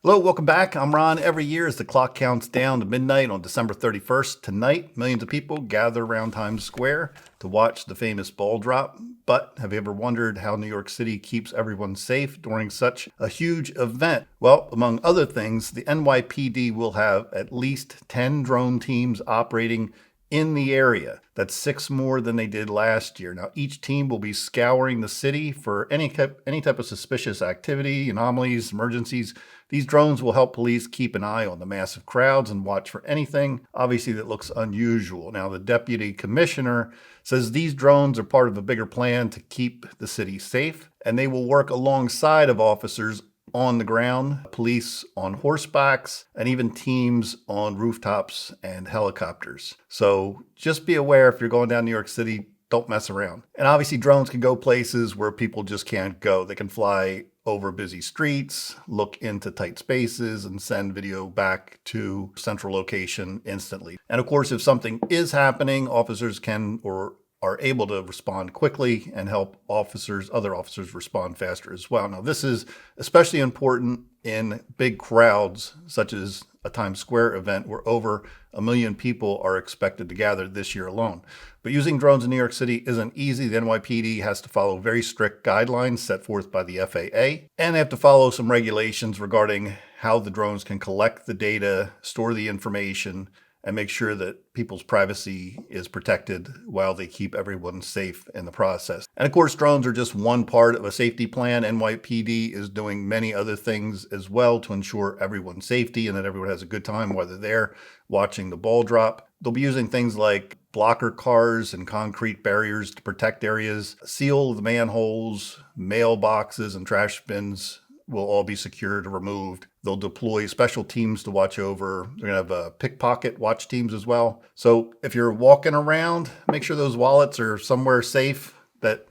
Hello, welcome back. I'm Ron. Every year as the clock counts down to midnight on December 31st, tonight, millions of people gather around Times Square to watch the famous ball drop. But have you ever wondered how New York City keeps everyone safe during such a huge event? Well, among other things, the NYPD will have at least 10 drone teams operating in the area. That's 6 more than they did last year. Now, each team will be scouring the city for any type of suspicious activity, anomalies, emergencies. These drones will help police keep an eye on the massive crowds and watch for anything, obviously, that looks unusual. Now, the deputy commissioner says these drones are part of a bigger plan to keep the city safe, and they will work alongside of officers on the ground, police on horsebacks, and even teams on rooftops and helicopters. So just be aware if you're going down New York City, don't mess around. And obviously drones can go places where people just can't go. They can fly over busy streets, look into tight spaces, and send video back to central location instantly. And of course, if something is happening, officers can or are able to respond quickly and help other officers respond faster as well. Now, this is especially important in big crowds, such as a Times Square event where over 1 million people are expected to gather this year alone. But using drones in New York City isn't easy. The NYPD has to follow very strict guidelines set forth by the FAA, and they have to follow some regulations regarding how the drones can collect the data, store the information, and make sure that people's privacy is protected while they keep everyone safe in the process. And of course, drones are just one part of a safety plan. NYPD is doing many other things as well to ensure everyone's safety and that everyone has a good time while they're there watching the ball drop. They'll be using things like blocker cars and concrete barriers to protect areas, seal the manholes, mailboxes, and trash bins will all be secured or removed. They'll deploy special teams to watch over. They're going to have pickpocket watch teams as well. So if you're walking around, make sure those wallets are somewhere safe that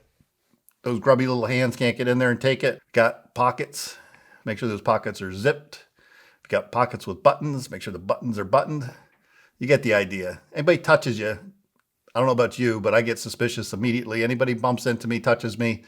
those grubby little hands can't get in there and take it. Got pockets, make sure those pockets are zipped. If you got pockets with buttons, make sure the buttons are buttoned. You get the idea. Anybody touches you, I don't know about you, but I get suspicious immediately. Anybody bumps into me, touches me,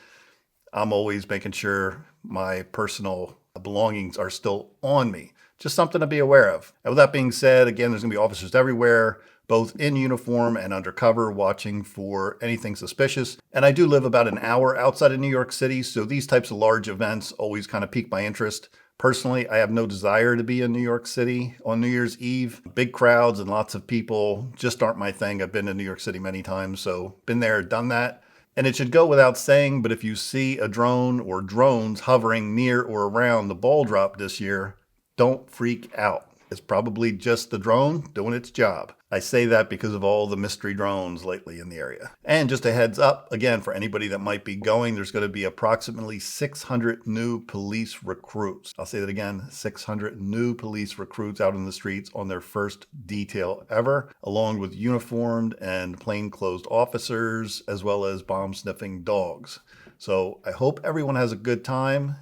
I'm always making sure my personal belongings are still on me. Just something to be aware of. And with that being said, again, there's going to be officers everywhere, both in uniform and undercover, watching for anything suspicious. And I do live about an hour outside of New York City, so these types of large events always kind of pique my interest. Personally, I have no desire to be in New York City on New Year's Eve. Big crowds and lots of people just aren't my thing. I've been to New York City many times, so been there, done that. And it should go without saying, but if you see a drone or drones hovering near or around the ball drop this year, don't freak out. It's probably just the drone doing its job. I say that because of all the mystery drones lately in the area. And just a heads up, again, for anybody that might be going, there's going to be approximately 600 new police recruits. I'll say that again, 600 new police recruits out in the streets on their first detail ever, along with uniformed and plainclothes officers, as well as bomb-sniffing dogs. So I hope everyone has a good time.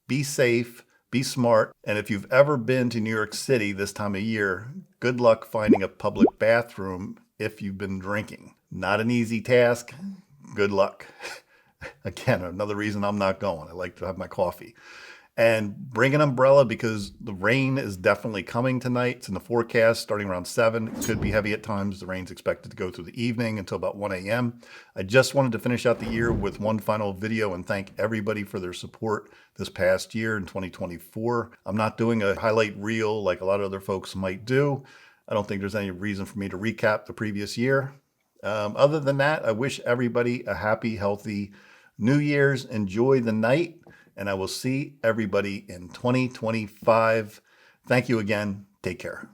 Be safe. Be smart. And if you've ever been to New York City this time of year, good luck finding a public bathroom if you've been drinking. Not an easy task. Good luck. Again, another reason I'm not going. I like to have my coffee. And bring an umbrella because the rain is definitely coming tonight. It's in the forecast starting around 7. It could be heavy at times. The rain's expected to go through the evening until about 1 a.m. I just wanted to finish out the year with one final video and thank everybody for their support this past year in 2024. I'm not doing a highlight reel like a lot of other folks might do. I don't think there's any reason for me to recap the previous year. Other than that, I wish everybody a happy, healthy New Year's. Enjoy the night. And I will see everybody in 2025. Thank you again. Take care.